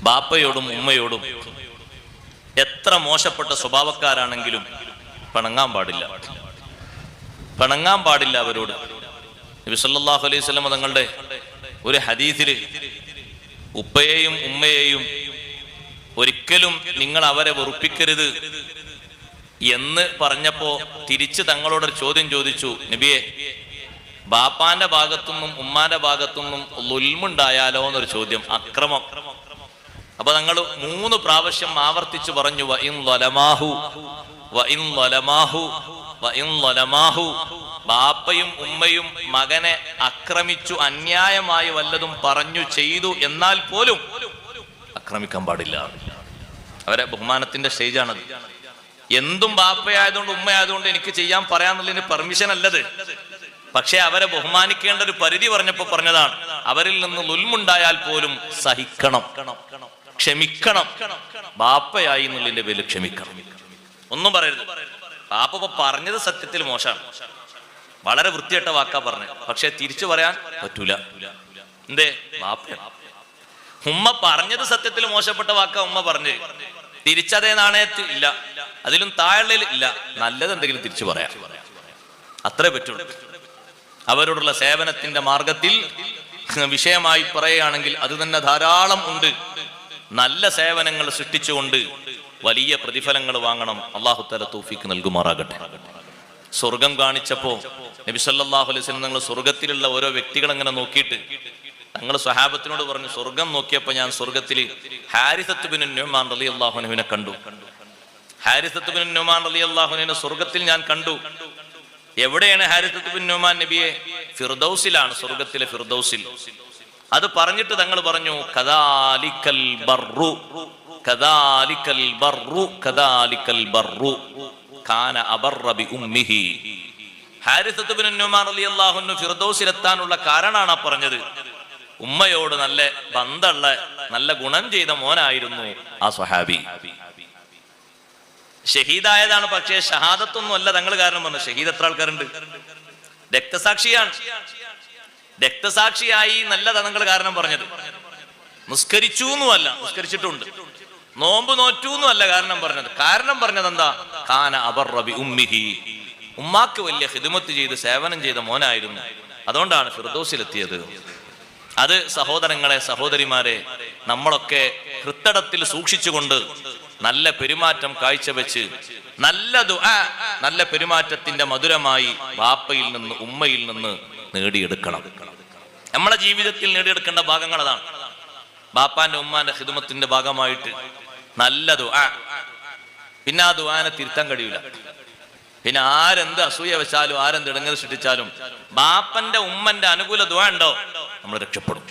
ബാപ്പയോടും ഉമ്മയോടും എത്ര മോശപ്പെട്ട സ്വഭാവക്കാരാണെങ്കിലും പിണങ്ങാൻ പാടില്ല അവരോട്. നബി സല്ലല്ലാഹു അലൈഹി വസല്ലം തങ്ങളുടെ ഒരു ഹദീസില് ഉപ്പയെയും ഉമ്മയെയും ഒരിക്കലും നിങ്ങൾ അവരെ വെറുപ്പിക്കരുത് എന്ന് പറഞ്ഞപ്പോ തിരിച്ച് തങ്ങളോടൊരു ചോദ്യം ചോദിച്ചു, നബിയെ, ബാപ്പാന്റെ ഭാഗത്തുനിന്നും ഉമ്മാന്റെ ഭാഗത്തുനിന്നും ളുൽമുണ്ടായാലോ എന്നൊരു ചോദ്യം, അക്രമം. അപ്പൊ തങ്ങൾ 3 പ്രാവശ്യം ആവർത്തിച്ചു പറഞ്ഞു, ബാപ്പയും ഉമ്മയും മകനെ ആക്രമിച്ചു, അന്യായമായി വല്ലതും പറഞ്ഞു ചെയ്തു എന്നാൽ പോലും ആക്രമിക്കാൻ പാടില്ല. അവരെ ബഹുമാനത്തിന്റെ സ്റ്റേജാണത്. എന്തും ബാപ്പയായതുകൊണ്ട് ഉമ്മയായതുകൊണ്ട് എനിക്ക് ചെയ്യാൻ പറയാന്നുള്ളതിന് പെർമിഷൻ അല്ലത്. പക്ഷെ അവരെ ബഹുമാനിക്കേണ്ട ഒരു പരിധി പറഞ്ഞപ്പോ പറഞ്ഞതാണ്, അവരിൽ നിന്ന് ളുൽമുണ്ടായാൽ പോലും സഹിക്കണം, ക്ഷമിക്കണം. ബാപ്പയായി എന്നുള്ളതിന്റെ പേരിൽ ക്ഷമിക്കണം, ഒന്നും പറയരുത്. ബാപ്പ പറഞ്ഞത് സത്യത്തിൽ മോശമാണ്, വളരെ വൃത്തികെട്ട വാക്കാ പറഞ്ഞത്, പക്ഷെ തിരിച്ചു പറയാൻ പറ്റൂല. എന്തേ? ബാപ്പ. ഉമ്മ പറഞ്ഞത് സത്യത്തിൽ മോശപ്പെട്ട വാക്കാ ഉമ്മ പറഞ്ഞ്, തിരിച്ചതേ നാണയത്തിൽ ഇല്ല, അതിലും താഴെ ഇല്ല, നല്ലത് എന്തെങ്കിലും തിരിച്ചു പറയാം, അത്രേ പറ്റുള്ളൂ. അവരോടുള്ള സേവനത്തിന്റെ മാർഗത്തിൽ വിഷയമായി പറയുകയാണെങ്കിൽ അത് തന്നെ ധാരാളം ഉണ്ട്. നല്ല സേവനങ്ങൾ സൃഷ്ടിച്ചുകൊണ്ട് വലിയ പ്രതിഫലങ്ങൾ വാങ്ങണം. അല്ലാഹു തആല തൗഫീഖ് നൽകുമാറാകട്ടെ. സ്വർഗം കാണിച്ചപ്പോ നബി സല്ലല്ലാഹു അലൈഹി വസല്ലം നിങ്ങൾ സ്വർഗത്തിലുള്ള ഓരോ വ്യക്തികളെ അങ്ങനെ നോക്കിയിട്ട് തങ്ങൾ സ്വഹാബത്തിനോട് പറഞ്ഞു, സ്വർഗം നോക്കിയപ്പോ ഞാൻ സ്വർഗത്തിൽ ഹാരിസത്ത് ബിൻ നുഅ്മാൻ റളിയല്ലാഹു അൻഹുവിനെ കണ്ടു. ഹാരിസത്ത് ബിൻ നുഅ്മാൻ റളിയല്ലാഹു അൻഹുവിനെ സ്വർഗത്തിൽ ഞാൻ കണ്ടു. എവിടെയാണ് ഹാരിസത്ത് ബിൻ നുഅ്മാൻ നബിയെ? ഫിർദൗസിലാണ്, സ്വർഗത്തിലെ ഫിർദൗസിൽ. അത് പറഞ്ഞിട്ട് തങ്ങൾ പറഞ്ഞു, കദാലിക്കൽ ബർറു കദാലിക്കൽ ബർറു കദാലിക്കൽ ബർറു കാന അബർറ ബി ഉമ്മിഹി. ഹാരിസത്ത് ബിൻ നുഅ്മാൻ റളിയല്ലാഹു അൻഹു ഫിർദൗസിലെത്താനുള്ള കാരണമാണ് പറഞ്ഞത്. ഉമ്മയോട് നല്ല ബന്ധമുള്ള, നല്ല ഗുണം ചെയ്ത മോനായിരുന്നു ആ സ്വഹാബി. ഷഹീദായതാണ്, പക്ഷേ ഷഹാദത്തൊന്നും അല്ല തങ്ങൾ കാരണം പറഞ്ഞു. ഷഹീദ് എത്ര ആൾക്കാരുണ്ട്? രക്തസാക്ഷിയാണ്. രക്തസാക്ഷിയായി നല്ല തങ്ങൾ കാരണം പറഞ്ഞത്. നിസ്കരിച്ചു എന്നുമല്ല, നിസ്കരിച്ചിട്ടുണ്ട്. നോമ്പ് നോറ്റു എന്നുമല്ല കാരണം പറഞ്ഞത്. കാരണം പറഞ്ഞത് എന്താ? കാന അബർറ ബി ഉമ്മിഹി, ഉമ്മാക്ക് വലിയ ഖിദ്മത്ത് ചെയ്ത് സേവനം ചെയ്ത മോനായിരുന്നു, അതുകൊണ്ടാണ് ഫിർദൗസിലെത്തിയത്. അത് സഹോദരങ്ങളെ, സഹോദരിമാരെ, നമ്മളൊക്കെ ഹൃത്തടത്തിൽ സൂക്ഷിച്ചുകൊണ്ട് നല്ല പെരുമാറ്റം കാഴ്ചവെച്ച് നല്ല ദുആ, നല്ല പെരുമാറ്റത്തിന്റെ മധുരമായി ബാപ്പയിൽ നിന്ന് ഉമ്മയിൽ നിന്ന് നേടിയെടുക്കണം. നമ്മളെ ജീവിതത്തിൽ നേടിയെടുക്കേണ്ട ഭാഗങ്ങൾ അതാണ്. ബാപ്പാന്റെ ഉമ്മാന്റെ ഖിദ്മത്തിന്റെ ഭാഗമായിട്ട് നല്ല ദുആ. പിന്നെ ആ ദുആനെ തിരുത്താൻ കഴിയില്ല. പിന്നെ ആരെന്ത് അസൂയ വെച്ചാലും ആരെന്ത് ഇടങ്ങൽ സൃഷ്ടിച്ചാലും ബാപ്പന്റെ ഉമ്മന്റെ അനുകൂല ദുആ ഉണ്ടോ, നമ്മൾ രക്ഷപ്പെടും.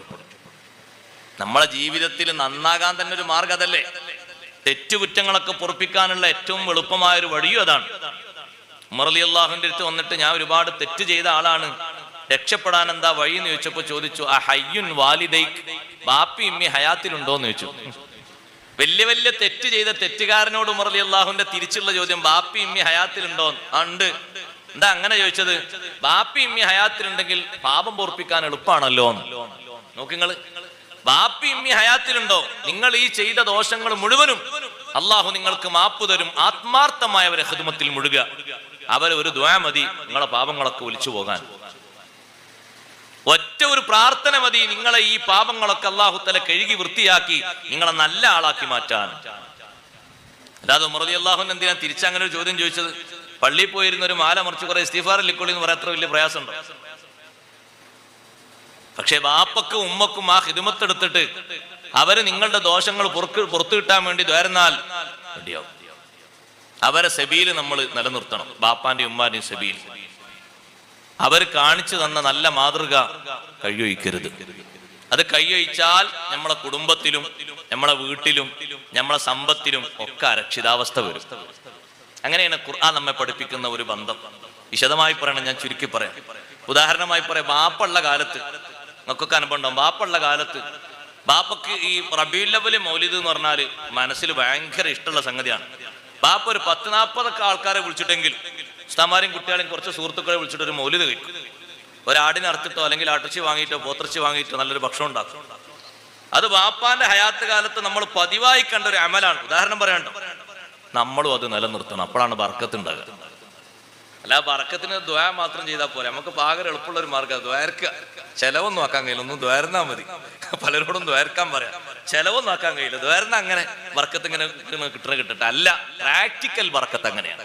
നമ്മളെ ജീവിതത്തിൽ നന്നാകാൻ തന്നെ ഒരു മാർഗം അതല്ലേ. തെറ്റുകുറ്റങ്ങളൊക്കെ പൊറുപ്പിക്കാനുള്ള ഏറ്റവും എളുപ്പമായ ഒരു വഴിയും അതാണ്. ഉമർ റളിയല്ലാഹുവിന്റെ അടുത്ത് വന്നിട്ട്, ഞാൻ ഒരുപാട് തെറ്റ് ചെയ്ത ആളാണ്, രക്ഷപ്പെടാൻ എന്താ വഴി എന്ന് ചോദിച്ചപ്പോ ചോദിച്ചു, ആ ഹയ്യുൻ വാലിദൈക്, ബാപ്പി ഇമ്മി ഹയാത്തിലുണ്ടോന്ന് ചോദിച്ചു. വലിയ വലിയ തെറ്റ് ചെയ്ത തെറ്റുകാരനോട് ഉമർ റളിയല്ലാഹുവിന്റെ തിരിച്ചുള്ള ചോദ്യം, ബാപ്പി ഇമ്മി ഹയാത്തിലുണ്ടോ? ഉണ്ട്. എന്താ അങ്ങനെ ചോദിച്ചത്? ബാപ്പി ഇമ്മി ഹയാത്തിലുണ്ടെങ്കിൽ പാപം പൊറുപ്പിക്കാൻ എളുപ്പമാണല്ലോ. നോക്കിങ്ങള്, ബാപ്പി ഇമ്മി ഹയാത്തിലുണ്ടോ, നിങ്ങൾ ഈ ചെയ്ത ദോഷങ്ങൾ മുഴുവനും അള്ളാഹു നിങ്ങൾക്ക് മാപ്പ് തരും. ആത്മാർത്ഥമായവരെ ഖിദ്മത്തിൽ മുഴുകുക, അവരെ ഒരു ദുആ മതി നിങ്ങളെ പാപങ്ങളൊക്കെ ഒലിച്ചു പോകാൻ. ഒറ്റ ഒരു പ്രാർത്ഥന മതി നിങ്ങളെ ഈ പാപങ്ങളൊക്കെ അല്ലാഹു തആല കഴുകി വൃത്തിയാക്കി നിങ്ങളെ നല്ല ആളാക്കി മാറ്റാൻ. അല്ലാതെ ഉമർ റളിയല്ലാഹു അൻഹു എന്തിനാ തിരിച്ചങ്ങനെ ഒരു ചോദ്യം ചോദിച്ചത്? പള്ളിയിൽ പോയിരുന്ന ഒരു മാല മറിച്ച് കുറെ ഇസ്തിഗ്ഫാർ ലിക്കൊള്ളി എന്ന് പറയാൻ അത്ര വലിയ പ്രയാസമുണ്ടോ? പക്ഷെ ബാപ്പക്കും ഉമ്മക്കും ആ ഖിദ്മത്ത് എടുത്തിട്ട് അവര് നിങ്ങളുടെ ദോഷങ്ങൾ പുറത്തു കിട്ടാൻ വേണ്ടി ദ്വാരുന്നാൽ റെഡിയാവും. അവരെ സബീല് നമ്മൾ നിലനിർത്തണം. ബാപ്പാന്റെയും ഉമ്മാന്റെയും സബീൽ അവർ കാണിച്ചു തന്ന നല്ല മാതൃക കൈയൊഴിക്കരുത്. അത് കൈയൊഴിച്ചാൽ നമ്മളെ കുടുംബത്തിലും നമ്മളെ വീട്ടിലും നമ്മളെ സമ്പത്തിലും ഒക്കെ അരക്ഷിതാവസ്ഥ വരും. അങ്ങനെയാണ് ഖുർആൻ നമ്മെ പഠിപ്പിക്കുന്ന ഒരു ബന്ധം. വിശദമായി പറയണം, ഞാൻ ചുരുക്കി പറയാം. ഉദാഹരണമായി പറയാം, ബാപ്പുള്ള കാലത്ത് നമുക്കൊക്കെ അനുഭവം ഉണ്ടാവും. ബാപ്പുള്ള കാലത്ത് ബാപ്പക്ക് ഈ റബീഉൽ അവ്വൽ മൗലിദ് എന്ന് പറഞ്ഞാൽ മനസ്സിൽ ഭയങ്കര ഇഷ്ടമുള്ള സംഗതിയാണ്. ബാപ്പ ഒരു 10-40 ആൾക്കാരെ വിളിച്ചിട്ടെങ്കിൽ ഉസ്താമാരെയും കുട്ടികളെയും കുറച്ച് സുഹൃത്തുക്കളെ വിളിച്ചിട്ട് ഒരു മൗലിദ് കഴിക്കും. ഒരാടിനെ അറുത്തിട്ടോ അല്ലെങ്കിൽ ആട്ടിറച്ചി വാങ്ങിയിട്ടോ പോത്തിറച്ചി വാങ്ങിയിട്ടോ നല്ലൊരു ഭക്ഷണം ഉണ്ടാക്കും. അത് വാപ്പാന്റെ ഹയാത്ത് കാലത്ത് നമ്മൾ പതിവായി കണ്ട ഒരു അമലാണ്. ഉദാഹരണം പറയാണ്ടോ, നമ്മളും അത് നിലനിർത്തണം. അപ്പോഴാണ് ബർക്കത്ത് ഉണ്ടാകുക. അല്ല ബർക്കത്തിന് ദ്വാ മാത്രം ചെയ്താൽ പോലെ. നമുക്ക് പാകം എളുപ്പമുള്ള ഒരു മാർഗ്ഗം ദ്വാരക്കുക. ചെലവൊന്നും ആക്കാൻ കഴിയില്ല, ഒന്നും ദ്വാരന്നാ മതി. പലരോടും ദ്വാരക്കാൻ പറയാം, ചെലവൊന്നും ആക്കാൻ കഴിയില്ല. ദ്വാരന്ന അങ്ങനെ ബർക്കത്ത് ഇങ്ങനെ കിട്ടട്ടെ അല്ല, പ്രാക്ടിക്കൽ ബർക്കത്ത് അങ്ങനെയാണ്.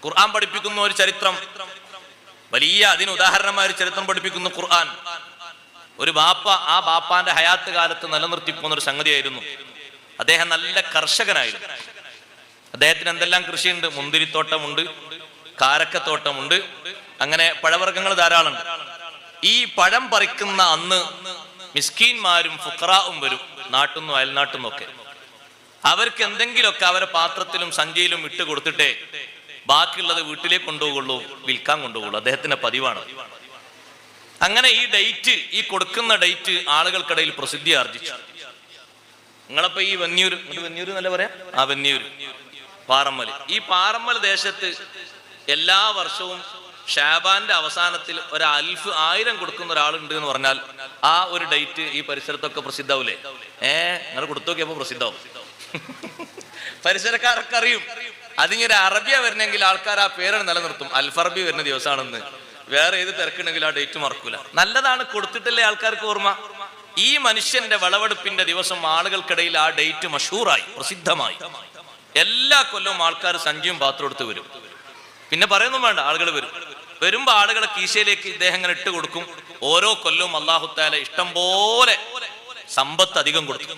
ഖുർആൻ പഠിപ്പിക്കുന്ന ഒരു ചരിത്രം, വലിയ അതിന് ഉദാഹരണമായ ഒരു ചരിത്രം പഠിപ്പിക്കുന്ന ഖുർആൻ. ഒരു ബാപ്പ ആ ബാപ്പാന്റെ ഹയാത്ത് കാലത്ത് നിലനിർത്തി പോകുന്ന ഒരു സംഗതിയായിരുന്നു. അദ്ദേഹം നല്ല കർഷകനായിരുന്നു. അദ്ദേഹത്തിന് എന്തെല്ലാം കൃഷിയുണ്ട്? മുന്തിരിത്തോട്ടമുണ്ട്, കാരക്കത്തോട്ടമുണ്ട്, അങ്ങനെ പഴവർഗ്ഗങ്ങൾ ധാരാളമുണ്ട്. ഈ പഴം പറിക്കുന്ന അന്ന് മിസ്കീന്മാരും ഫുഖറാവും വരും, നാട്ടിൽ നിന്നും അയൽനാട്ടിൽ നിന്നൊക്കെ. അവർക്ക് എന്തെങ്കിലുമൊക്കെ അവരെ പാത്രത്തിലും സഞ്ചിയിലും ഇട്ട് കൊടുത്തിട്ടേ ബാക്കിയുള്ളത് വീട്ടിലേക്ക് കൊണ്ടുപോകുള്ളൂ, വിൽക്കാൻ കൊണ്ടുപോകുള്ളൂ. അദ്ദേഹത്തിന്റെ പതിവാണ്. അങ്ങനെ ഈ ഡേറ്റ്, ഈ കൊടുക്കുന്ന ഡേറ്റ് ആളുകൾക്കിടയിൽ പ്രസിദ്ധി ആർജിച്ചു. നിങ്ങളിപ്പോ ഈ വെന്നിയൂർ എന്നല്ല പറയാ, ആ വെന്നിയൂർ പാറമ്മൽ, ഈ പാറമ്മൽ ദേശത്ത് എല്ലാ വർഷവും ഷാബാന്റെ അവസാനത്തിൽ 1000 കൊടുക്കുന്ന ഒരാളുണ്ട് എന്ന് പറഞ്ഞാൽ ആ ഒരു ഡേറ്റ് ഈ പരിസരത്തൊക്കെ പ്രസിദ്ധാവൂലേ? നിങ്ങൾ കൊടുത്തു നോക്കിയപ്പോ പ്രസിദ്ധാവും. പരിസരക്കാരൊക്കെ അറിയും. അതിങ്ങൊരു അറബിയ വരണമെങ്കിൽ ആൾക്കാർ ആ പേരാണ് നിലനിർത്തും. അൽഫറബി വരുന്ന ദിവസമാണെന്ന്. വേറെ ഏത് തിരക്കുണ്ടെങ്കിൽ ആ ഡേറ്റ് മറക്കൂല. നല്ലതാണ്, കൊടുത്തിട്ടല്ലേ ആൾക്കാർക്ക് ഓർമ്മ. ഈ മനുഷ്യന്റെ വിളവെടുപ്പിന്റെ ദിവസം ആളുകൾക്കിടയിൽ ആ ഡേറ്റ് മഷൂറായി, പ്രസിദ്ധമായി. എല്ലാ കൊല്ലവും ആൾക്കാർ സഞ്ചിയും പാത്രം എടുത്ത് വരും. പിന്നെ പറയുന്നു വേണ്ട, ആളുകൾ വരുമ്പോ ആളുകളെ കീശയിലേക്ക് ഇദ്ദേഹം ഇങ്ങനെ ഇട്ട് കൊടുക്കും. ഓരോ കൊല്ലവും അല്ലാഹു തആല ഇഷ്ടം പോലെ സമ്പത്ത് അധികം കൊടുത്തു.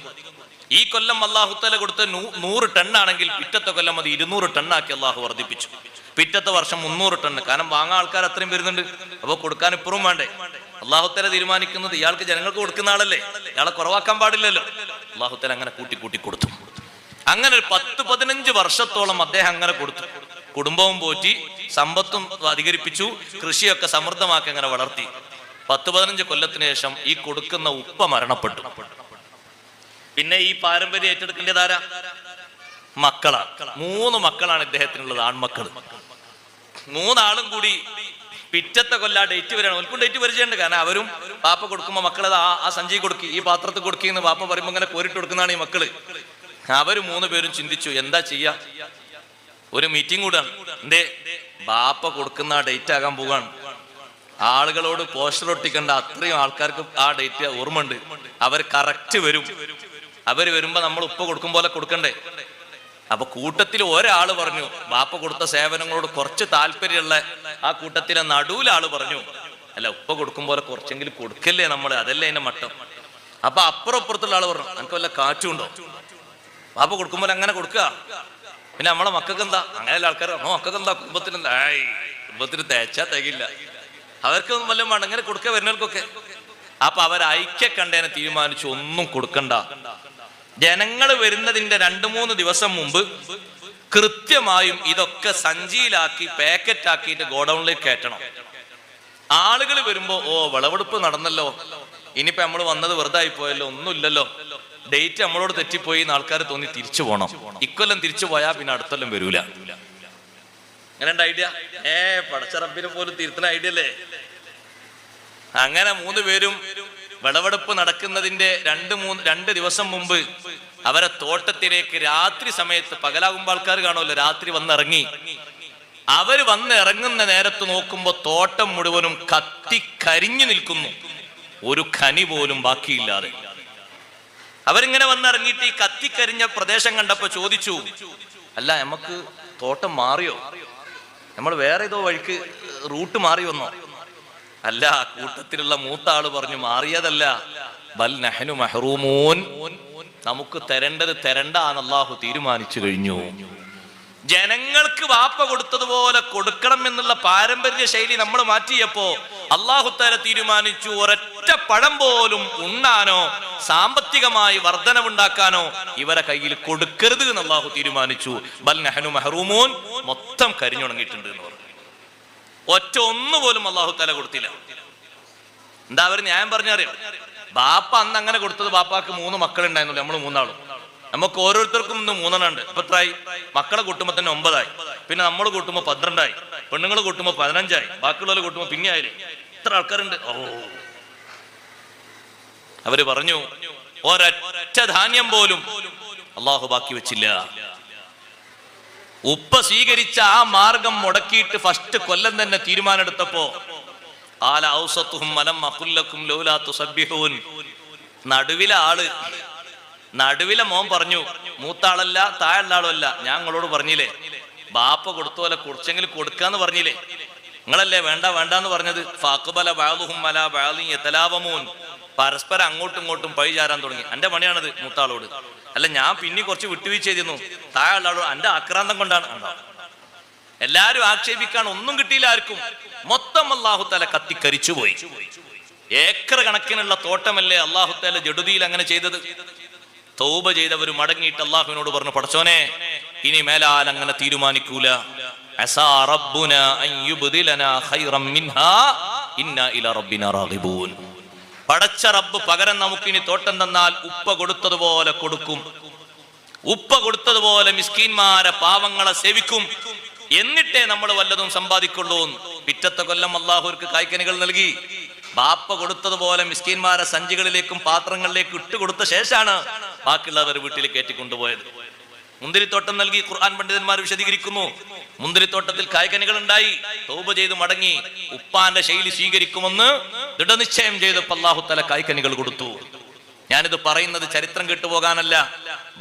ഈ കൊല്ലം അല്ലാഹു തആല കൊടുത്ത 100 ടണ്ണാണെങ്കിൽ പിറ്റത്തെ കൊല്ലം അത് 200 ടണ്ണാക്കി അല്ലാഹു വർദ്ധിപ്പിച്ചു. പിറ്റത്തെ വർഷം 300 ടണ്ണ്. കാരണം വാങ്ങാൻ ആൾക്കാർ അത്രയും വരുന്നുണ്ട്. അപ്പൊ കൊടുക്കാൻ ഇപ്പുറം വേണ്ടേ? അല്ലാഹു തആല തീരുമാനിക്കുന്നത് ഇയാൾക്ക് ജനങ്ങൾക്ക് കൊടുക്കുന്ന ആളല്ലേ, ഇയാളെ കുറവാക്കാൻ പാടില്ലല്ലോ. അല്ലാഹു തആല അങ്ങനെ കൂട്ടി കൊടുത്തു. അങ്ങനെ ഒരു 10-15 വർഷത്തോളം അദ്ദേഹം അങ്ങനെ കൊടുത്തു. കുടുംബവും പോറ്റി, സമ്പത്തും അധികരിപ്പിച്ചു, കൃഷിയൊക്കെ സമൃദ്ധമാക്കി അങ്ങനെ വളർത്തി. 10-15 കൊല്ലത്തിന് ശേഷം ഈ കൊടുക്കുന്ന ഉപ്പ മരണപ്പെട്ടു. പിന്നെ ഈ പാരമ്പര്യം ഏറ്റെടുക്കേണ്ടതാരാ? മക്കളാ. 3 മക്കളാണ് ഇദ്ദേഹത്തിനുള്ളത്, ആൺമക്കൾ. 3 ആളും കൂടി പിറ്റത്തെ കൊല്ല ഡേറ്റ് വരെയാണ്. ഓൽക്കും ഡേറ്റ് പരിചയമുണ്ട്. കാരണം അവരും പാപ്പ കൊടുക്കുമ്പോ മക്കളത് ആ സഞ്ചി കൊടുക്കി, ഈ പാത്രത്തിൽ കൊടുക്കിന്ന് പാപ്പ പറയുമ്പോ ഇങ്ങനെ കോരിട്ട് കൊടുക്കുന്നതാണ് ഈ മക്കള്. അവര് 3 പേരും ചിന്തിച്ചു, എന്താ ചെയ്യാ? ഒരു മീറ്റിംഗ് കൂടാണ്. എന്തേ? ബാപ്പ കൊടുക്കുന്ന ആ ഡേറ്റ് ആകാൻ പോവാണ്. ആളുകളോട് പോസ്റ്റർ ഒട്ടിക്കണ്ട, അത്രയും ആൾക്കാർക്ക് ആ ഡേറ്റ് ഓർമ്മ ഉണ്ട്. അവർ കറക്റ്റ് വരും. അവര് വരുമ്പോ നമ്മൾ ഉപ്പ കൊടുക്കും പോലെ കൊടുക്കണ്ടേ? അപ്പൊ കൂട്ടത്തിൽ ഒരാള് പറഞ്ഞു, ബാപ്പ കൊടുത്ത സേവനങ്ങളോട് കുറച്ച് താല്പര്യമുള്ള ആ കൂട്ടത്തിലെ നടുവിലാള് പറഞ്ഞു, അല്ല ഉപ്പ കൊടുക്കും പോലെ കുറച്ചെങ്കിലും കൊടുക്കല്ലേ നമ്മള്, അതല്ലേ അതിന്റെ മട്ടം. അപ്പൊ അപ്പുറത്തുള്ള ആള് പറഞ്ഞു, എനിക്ക് വല്ല കാറ്റുണ്ടോ? ബാപ്പ കൊടുക്കുമ്പോൾ അങ്ങനെ കൊടുക്കുക. പിന്നെ നമ്മളെ മക്കൾക്ക് എന്താ? അങ്ങനെയല്ല ആൾക്കാർ മക്കൾക്ക് എന്താ, കുടുംബത്തിന് എന്താ? കുടുംബത്തിന് തേച്ചാ തികയില്ല. അവർക്കൊന്നും വല്ലതും വേണ്ട, അങ്ങനെ കൊടുക്കുക വരുന്നവർക്കൊക്കെ. അപ്പൊ അവർ ഐക്യ കണ്ടേനെ തീരുമാനിച്ചു, ഒന്നും കൊടുക്കണ്ട. ജനങ്ങൾ വരുന്നതിന്റെ 2-3 ദിവസം മുമ്പ് കൃത്യമായും ഇതൊക്കെ സഞ്ചിയിലാക്കി പാക്കറ്റ് ആക്കിയിട്ട് ഗോഡൌണിലേക്ക് കയറ്റണം. ആളുകൾ വരുമ്പോ, ഓ വിളവെടുപ്പ് നടന്നല്ലോ, ഇനിയിപ്പോ നമ്മൾ വന്നത് വെറുതെ ആയി പോയല്ലോ, ഒന്നുമില്ലല്ലോ, ഡേറ്റ് നമ്മളോട് തെറ്റിപ്പോയി എന്ന് ആൾക്കാർ തോന്നി തിരിച്ചു പോണം. ഇക്കൊല്ലം തിരിച്ചു പോയാ പിന്നെ അടുത്തൊല്ലം വരൂല. അങ്ങനെ ഐഡിയ. പടച്ച റബ്ബിനെ പോലും തിരുത്തുന്ന ഐഡിയ അല്ലേ? അങ്ങനെ 3 പേരും വിളവെടുപ്പ് നടക്കുന്നതിന്റെ 2 ദിവസം മുമ്പ് അവരെ തോട്ടത്തിലേക്ക് രാത്രി സമയത്ത്, പകലാകുമ്പോൾ ആൾക്കാർ കാണുമല്ലോ, രാത്രി വന്നിറങ്ങി. അവര് വന്നിറങ്ങുന്ന നേരത്ത് നോക്കുമ്പോ തോട്ടം മുഴുവനും കത്തിക്കരിഞ്ഞു നിൽക്കുന്നു, ഒരു ഖനി പോലും ബാക്കിയില്ലാതെ. അവരിങ്ങനെ വന്നിറങ്ങിയിട്ട് ഈ കത്തിക്കരിഞ്ഞ പ്രദേശം കണ്ടപ്പോ ചോദിച്ചു, അല്ല നമുക്ക് തോട്ടം മാറിയോ? നമ്മൾ വേറെ ഏതോ വഴിക്ക് റൂട്ട് മാറി വന്നോ? അല്ല, കൂട്ടത്തിലുള്ള മൂത്ത ആള് പറഞ്ഞു, മാറിയതല്ല, ബൽ നഹ്നു മഹ്റൂമൂൻ, നമുക്ക് തരേണ്ടത് തരണ്ടാന്ന് അല്ലാഹു തീരുമാനിച്ചു കഴിഞ്ഞു. ജനങ്ങൾക്ക് വാപ്പ കൊടുത്തതുപോലെ കൊടുക്കണം എന്നുള്ള പാരമ്പര്യ ശൈലി നമ്മൾ മാറ്റിയപ്പോ അല്ലാഹു തആല തീരുമാനിച്ചു, ഒരൊറ്റ പഴം പോലും ഉണ്ണാനോ സാമ്പത്തികമായി വർധനവുണ്ടാക്കാനോ ഇവരെ കയ്യിൽ കൊടുക്കരുത് എന്ന് അല്ലാഹു തീരുമാനിച്ചു. ബൽ നഹ്നു മഹ്റൂമൂൻ, മൊത്തം കരിഞ്ഞുണങ്ങിയിട്ടുണ്ട് എന്ന് പറഞ്ഞു. ഒറ്റ ഒന്നുപോലും അല്ലാഹു തആല കൊടുത്തില്ല. എന്താ അവർ ന്യായം പറഞ്ഞറിയാം? ബാപ്പ അന്ന് അങ്ങനെ കൊടുത്തത്, ബാപ്പാക്ക് 3 മക്കളുണ്ടായിരുന്നില്ല, നമ്മൾ 3 ആളും. നമുക്ക് ഓരോരുത്തർക്കും ഇന്ന് 3 ഉണ്ട്. ഇപ്പൊ എത്രയായി? മക്കളെ കൂട്ടുമ്പോ തന്നെ 9 ആയി. പിന്നെ നമ്മൾ കൂട്ടുമ്പോ 12 ആയി. പെണ്ണുങ്ങൾ കൂട്ടുമ്പോ 15 ആയി. ബാക്കിയുള്ളവർ കൂട്ടുമ്പോ പിന്നെ ആയില്ലേ? ഇത്ര ആൾക്കാരുണ്ട്. ഓ, അവര് പറഞ്ഞു, ഒരൊറ്റ ധാന്യം പോലും അള്ളാഹു ബാക്കി വെച്ചില്ല. ഉപ്പ സ്വീകരിച്ച ആ മാർഗം മുടക്കിയിട്ട് ഫസ്റ്റ് കൊല്ലം തന്നെ തീരുമാനമെടുത്തപ്പോ നടുവിലെ മോൻ പറഞ്ഞു, മൂത്താളല്ല താഴെയുള്ള ആളുമല്ല, ഞാൻ നിങ്ങളോട് പറഞ്ഞില്ലേ ബാപ്പ കൊടുത്തോലെ കുറിച്ചെങ്കിലും കൊടുക്കാന്ന് പറഞ്ഞില്ലേ, നിങ്ങളല്ലേ വേണ്ട വേണ്ടാന്ന് പറഞ്ഞത്. ഫാഖബല ബഅദുഹും അലാ ബഅദിൻ യതലാവമൂൻ, പരസ്പരം അങ്ങോട്ടും ഇങ്ങോട്ടും പഴി ചാരാൻ തുടങ്ങി. എന്റെ പണിയാണത് മൂത്താളോട്. അല്ല ഞാൻ പിന്നെ കുറച്ച് വിട്ടുവീഴ്ച ചെയ്തിരുന്നു, താഴെയുള്ള ആളോട് എന്റെ ആക്രാന്തം കൊണ്ടാണ്. എല്ലാരും ആക്ഷേപിക്കാൻ ഒന്നും കിട്ടിയില്ല ആർക്കും. മൊത്തം അല്ലാഹു തആല കത്തിക്കരിച്ചു പോയി. ഏക്കർ കണക്കിനുള്ള തോട്ടമല്ലേ അല്ലാഹു തആല ജഡുദിയിൽ അങ്ങനെ ചെയ്തത്. തൗബ ചെയ്തവർ മടങ്ങിയിട്ട് അല്ലാഹുവിനോട് പറഞ്ഞു, പടച്ചോനെ ഇനി മേലാൽ അങ്ങനെ തീരുമാനിക്കൂല. അസാ റബ്ബുനാ അൻ യുബ്ദിലനാ ഖൈറൻ മിൻഹാ ഇന്നാ ഇലാ റബ്ബിനാ റാഗിബൂൻ. പടച്ച റബ്ബ് പകരം നമുക്കിനി തോട്ടം തന്നാൽ ഉപ്പ കൊടുത്തതുപോലെ കൊടുക്കും, ഉപ്പ കൊടുത്തതുപോലെ മിസ്കീന്മാരെ പാവങ്ങളെ സേവിക്കും, എന്നിട്ടേ നമ്മൾ വല്ലതും സമ്പാദിക്കുള്ളൂ. പിറ്റത്തെ കൊല്ലം അല്ലാഹുവിற்கு കായ്ക്കനികൾ നൽകി. ബാപ്പ കൊടുത്തതുപോലെ മിസ്കീന്മാരെ സഞ്ചികളിലേക്കും പാത്രങ്ങളിലേക്കും ഇട്ടുകൊടുത്ത ശേഷമാണ് ബാക്കിയുള്ളവർ വീട്ടിൽ കയറ്റിക്കൊണ്ടുപോയത്. മുന്തിരിത്തോട്ടം നൽകി. ഖുർആൻ പണ്ഡിതന്മാർ വിശദീകരിക്കുന്നു, മുന്തിരിത്തോട്ടത്തിൽ കായ്കനികൾ ഉണ്ടായി. തൗബ ചെയ്ത് മടങ്ങി ഉപ്പാന്റെ ശൈലി സ്വീകരിക്കുമെന്ന് ദൃഢനിശ്ചയം ചെയ്തപ്പോൾ അല്ലാഹു തആല കായ്കനികൾ കൊടുത്തു. ഞാനിത് പറയുന്നത് ചരിത്രം കേട്ടുപോകാനല്ല.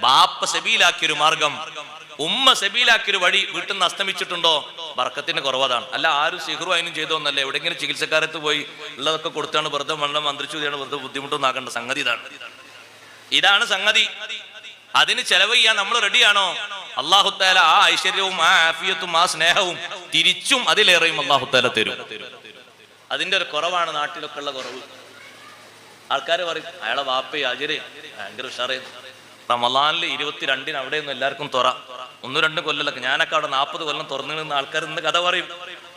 ബാപ്പ സബീലാക്കിയൊരു മാർഗം, ഉമ്മ സബീലാക്കിയൊരു വഴി വീട്ടിൽ നിന്ന് അസ്തമിച്ചിട്ടുണ്ടോ ബർക്കത്തിന് കുറവാതാണ്. അല്ല ആരും സിഹ്റു അതിനും ചെയ്തോന്നല്ല. എവിടെയെങ്കിലും ചികിത്സക്കാരത്ത് പോയി ഉള്ളതൊക്കെ കൊടുത്താണ് വെറുതെ വെള്ളം മന്ത്രിച്ചു വെറുതെ ബുദ്ധിമുട്ടൊന്നും ആക്കേണ്ട സംഗതി ഇതാണ് സംഗതി. അതിന് ചെലവ് ചെയ്യാൻ നമ്മൾ റെഡിയാണോ? അല്ലാഹു തആല ആ ഐശ്വര്യവും ആ ആഫിയത്തും ആ സ്നേഹവും തിരിച്ചും അതിലേറെയും അല്ലാഹു തആല തരും. അതിന്റെ ഒരു കുറവാണ് നാട്ടിലൊക്കെ ഉള്ള കുറവ്. ആൾക്കാർ പറയും അയാളെ വാപ്പയും അജര് ഭയങ്കര ഉഷാറേ, റമളാനിൽ 22-ന് അവിടെയൊന്നും എല്ലാവർക്കും തുറ. 1-2 കൊല്ലമൊക്കെ ഞാനൊക്കെ അവിടെ 40 കൊല്ലം തുറന്നു നിന്ന് ആൾക്കാർ ഇന്ന് കഥ പറയും.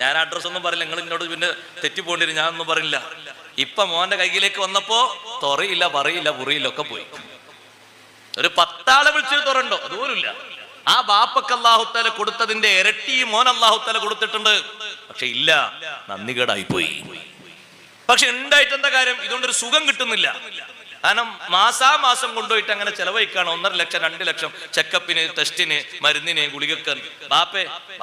ഞാൻ അഡ്രസ് ഒന്നും പറയില്ല, നിങ്ങൾ എന്നോട് പിന്നെ തെറ്റിപ്പോണ്ടിരും, ഞാനൊന്നും പറയില്ല. ഇപ്പൊ മോന്റെ കയ്യിലേക്ക് വന്നപ്പോ തുറയില്ല, പറയില്ല, മുറിയില്ല, ഒക്കെ പോയി. ഒരു 10 ആളെ വിളിച്ചിട്ട് തുറണ്ടോ അതുപോലുമില്ല. ആ ബാപ്പക്ക് അല്ലാഹു തആല കൊടുത്തതിന്റെ ഇരട്ടി മോൻ അല്ലാഹു തആല കൊടുത്തിട്ടുണ്ട്. പക്ഷെ ഇല്ല, നന്ദികേടായി പോയി. പക്ഷെ ഉണ്ടായിട്ട് എന്താ കാര്യം? ഇതുകൊണ്ടൊരു സുഖം കിട്ടുന്നില്ല. കാരണം മാസാമാസം കൊണ്ടുപോയിട്ട് അങ്ങനെ ചെലവഴിക്കാണ് 1.5 ലക്ഷം 2 ലക്ഷം ചെക്കപ്പിന്, ടെസ്റ്റിന്, മരുന്നിന്, ഗുളികക്ക്.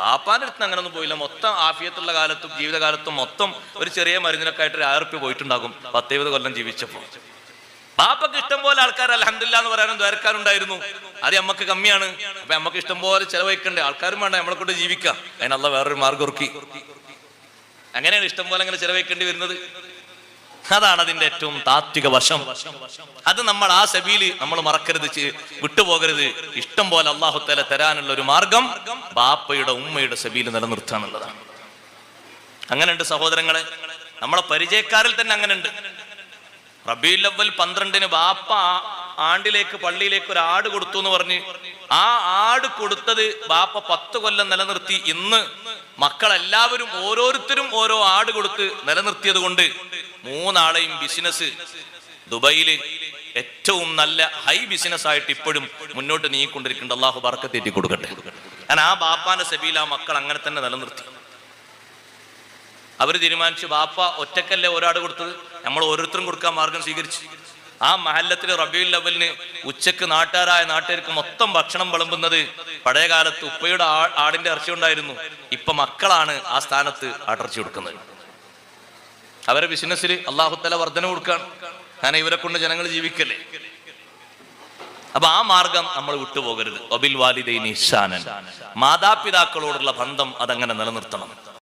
ബാപ്പാന്റെ അടുത്ത് അങ്ങനെ ഒന്നും പോയില്ല. മൊത്തം ആഫിയത്തുള്ള കാലത്തും ജീവിതകാലത്തും മൊത്തം ഒരു ചെറിയ മരുന്നിനൊക്കെ ആയിട്ട് 1000 റുപ്യ പോയിട്ടുണ്ടാകും 10-20 കൊല്ലം ജീവിച്ചപ്പോ. ബാപ്പക്ക് ഇഷ്ടം പോലെ ആൾക്കാർ അൽഹംദുലില്ലാഹ് എന്ന് പറയാനും ദ്വാരക്കാരുണ്ടായിരുന്നു. അത് നമ്മക്ക് കമ്മിയാണ്. അപ്പൊ നമ്മക്ക് ഇഷ്ടം പോലെ ചെലവഴിക്കണ്ടേ, ആൾക്കാരും വേണ്ട, നമ്മളെ കൊണ്ട് ജീവിക്കാം. അതിനുള്ള വേറൊരു മാർഗ്ഗം ഒരുക്കി. അങ്ങനെയാണ് ഇഷ്ടം പോലെ അങ്ങനെ ചെലവഴിക്കേണ്ടി വരുന്നത്. അതാണ് അതിന്റെ ഏറ്റവും താത്വിക വശം. അത് നമ്മൾ ആ സബീല് നമ്മൾ മറക്കരുത്, വിട്ടുപോകരുത്. ഇഷ്ടം പോലെ അല്ലാഹു തആല തരാനുള്ള ഒരു മാർഗം ബാപ്പയുടെ ഉമ്മയുടെ സബീല് നിലനിർത്താനുള്ളതാണ്. അങ്ങനെയുണ്ട് സഹോദരങ്ങളെ, നമ്മളെ പരിചയക്കാരിൽ തന്നെ അങ്ങനെയുണ്ട്. റബീഉൽ അവ്വൽ 12-ന് ബാപ്പ ആണ്ടിലേക്ക് പള്ളിയിലേക്ക് ഒരു ആട് കൊടുത്തു എന്ന് പറഞ്ഞ് ആ ആട് കൊടുത്തത് ബാപ്പ 10 കൊല്ലം നിലനിർത്തി. ഇന്ന് മക്കളെല്ലാവരും ഓരോരുത്തരും ഓരോ ആട് കൊടുത്ത് നിലനിർത്തിയത് കൊണ്ട് 3 ആളെയും ബിസിനസ് ദുബൈയില് ഏറ്റവും നല്ല ഹൈ ബിസിനസ് ആയിട്ട് ഇപ്പോഴും മുന്നോട്ട് നീങ്ങിക്കൊണ്ടിരിക്കുന്നുണ്ട്. അല്ലാഹു ബർക്കത്ത് ഏറ്റി കൊടുക്കട്ടെ. കാരണം ആ ബാപ്പാന്റെ സബീൽ ആ മക്കൾ അങ്ങനെ തന്നെ നിലനിർത്തി. അവർ തീരുമാനിച്ചു, ബാപ്പ ഒറ്റക്കല്ലേ ഒരാട് കൊടുത്തത്, നമ്മൾ ഓരോരുത്തരും കൊടുക്കാൻ മാർഗം സ്വീകരിച്ചു. ആ മഹല്ലത്തില് റബീഉൽ അവ്വലിന് ഉച്ചക്ക് നാട്ടുകാർക്ക് മൊത്തം ഭക്ഷണം വിളമ്പുന്നത് പഴയ കാലത്ത് ഉപ്പയുടെ ആടിന്റെ ഇറച്ചി ഉണ്ടായിരുന്നു. ഇപ്പൊ മക്കളാണ് ആ സ്ഥാനത്ത് ആട്ടിറച്ചി കൊടുക്കുന്നത്. അവരെ ബിസിനസ്സിൽ അല്ലാഹു തആല വർധന കൊടുക്കുകയാണ്. കാരണം ഇവരെ കൊണ്ട് ജനങ്ങൾ ജീവിക്കല്ലേ. അപ്പൊ ആ മാർഗം നമ്മൾ വിട്ടുപോകരുത്. വബിൽ വാലിദൈനി ഇഹ്സാനൻ, മാതാപിതാക്കളോടുള്ള ബന്ധം അതങ്ങനെ നിലനിർത്തണം.